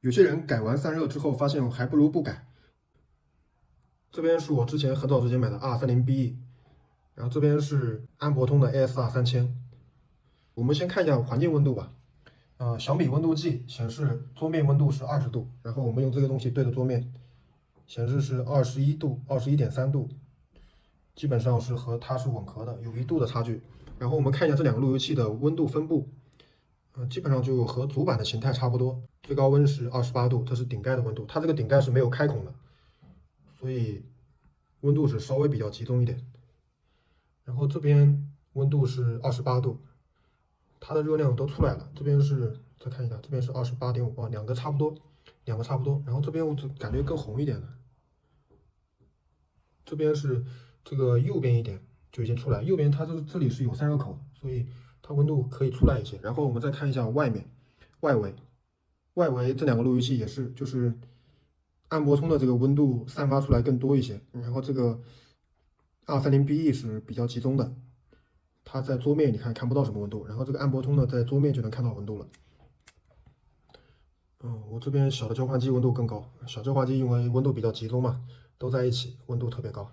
有些人改完散热之后，发现还不如不改。这边是我之前很早之前买的 R30BE，然后这边是安博通的 ASR3000。我们先看一下环境温度吧。小米温度计显示桌面温度是20度，然后我们用这个东西对着桌面，显示是21度、21.3度，基本上是和它是吻合的，有1度的差距。然后我们看一下这两个路由器的温度分布，基本上就和主板的形态差不多。最高温是28度，这是顶盖的温度，它这个顶盖是没有开孔的，所以温度是稍微比较集中一点。然后这边温度是28度，它的热量都出来了。这边是再看一下，这边是28.5，两个差不多，两个差不多。然后这边我就感觉更红一点了，这边是这个右边一点就已经出来，右边它这里是有散热口的，所以它温度可以出来一些。然后我们再看一下外面，外围这两个路由器也是，就是安博通的这个温度散发出来更多一些，然后这个 R30BE 是比较集中的，它在桌面你看不到什么温度，然后这个安博通呢在桌面就能看到温度了。我这边小的交换机温度更高，小交换机因为温度比较集中嘛，都在一起，温度特别高。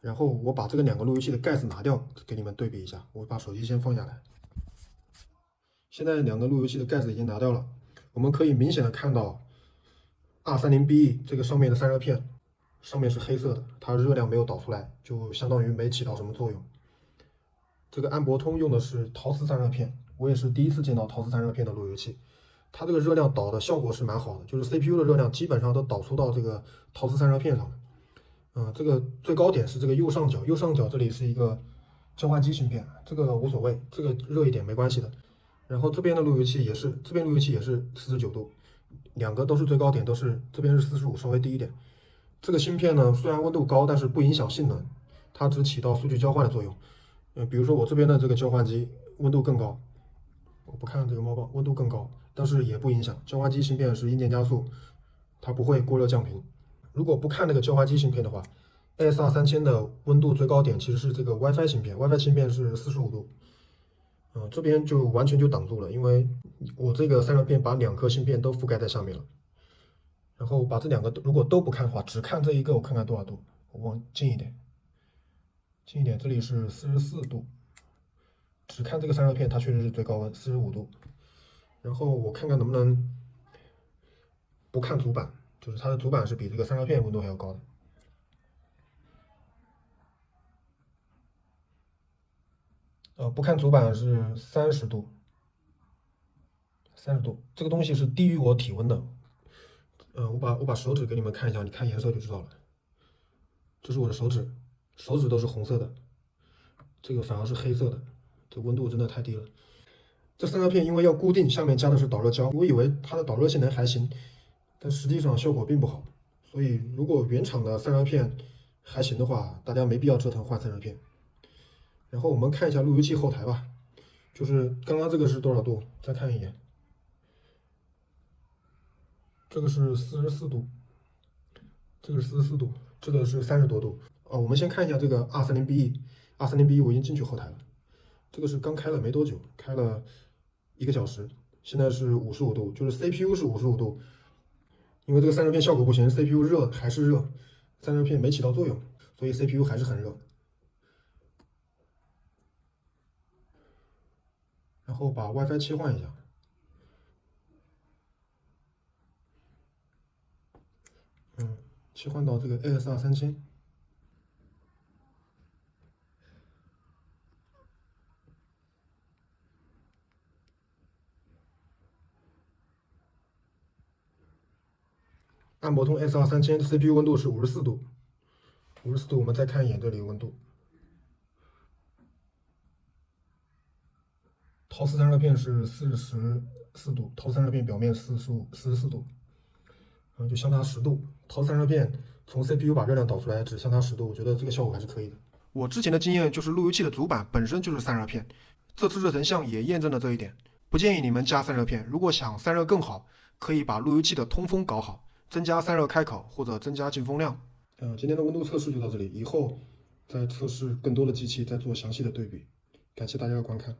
然后我把这个两个路由器的盖子拿掉，给你们对比一下。我把手机先放下来，现在两个路由器的盖子已经拿掉了，我们可以明显的看到 R30BE 这个上面的散热片上面是黑色的，它热量没有导出来，就相当于没起到什么作用。这个安博通用的是陶瓷散热片，我也是第一次见到陶瓷散热片的路由器，它这个热量导的效果是蛮好的，就是 CPU 的热量基本上都导出到这个陶瓷散热片上了。这个最高点是这个右上角，右上角这里是一个交换机芯片，这个无所谓，这个热一点没关系的。然后这边的路由器也是，这边路由器也是49度，两个都是最高点，都是这边是45，稍微低一点。这个芯片呢，虽然温度高，但是不影响性能，它只起到数据交换的作用。比如说我这边的这个交换机温度更高，我不看这个猫报，温度更高，但是也不影响。交换机芯片是硬件加速，它不会过热降频。如果不看那个交换机芯片的话，ASR3000的温度最高点其实是这个 WiFi 芯片，WiFi 芯片是45度。这边就完全就挡住了，因为我这个散热片把两颗芯片都覆盖在上面了。然后把这两个如果都不看的话，只看这一个，我看看多少度，我往近一点，近一点，这里是44度，只看这个散热片，它确实是最高温45度。然后我看看能不能不看主板，就是它的主板是比这个散热片温度还要高的。不看主板是30度，30度，这个东西是低于我体温的。我把手指给你们看一下，你看颜色就知道了。这是我的手指，手指都是红色的，这个反而是黑色的，这温度真的太低了。这散热片因为要固定，下面加的是导热胶，我以为它的导热性能还行，但实际上效果并不好。所以如果原厂的散热片还行的话，大家没必要折腾换散热片。然后我们看一下路由器后台吧，就是刚刚这个是多少度？再看一眼，这个是44度，这个是44度，这个是30多度。我们先看一下这个 R30BE，R30BE 我已经进去后台了，这个是刚开了没多久，开了1个小时，现在是55度，就是 CPU 是55度，因为这个散热片效果不行，CPU 热还是热，散热片没起到作用，所以 CPU 还是很热。然后把 WiFi 切换一下，切换到这个 ASR3000。安博通 ASR3000 CPU 温度是54度，我们再看一眼这里温度。陶瓷散热片是44度，陶瓷散热片表面44度，就相差10度。陶瓷散热片从 CPU 把热量导出来只相差10度，我觉得这个效果还是可以的。我之前的经验就是路由器的主板本身就是散热片，这次热成像也验证了这一点。不建议你们加散热片，如果想散热更好，可以把路由器的通风搞好，增加散热开口或者增加进风量。今天的温度测试就到这里，以后再测试更多的机器，再做详细的对比。感谢大家的观看。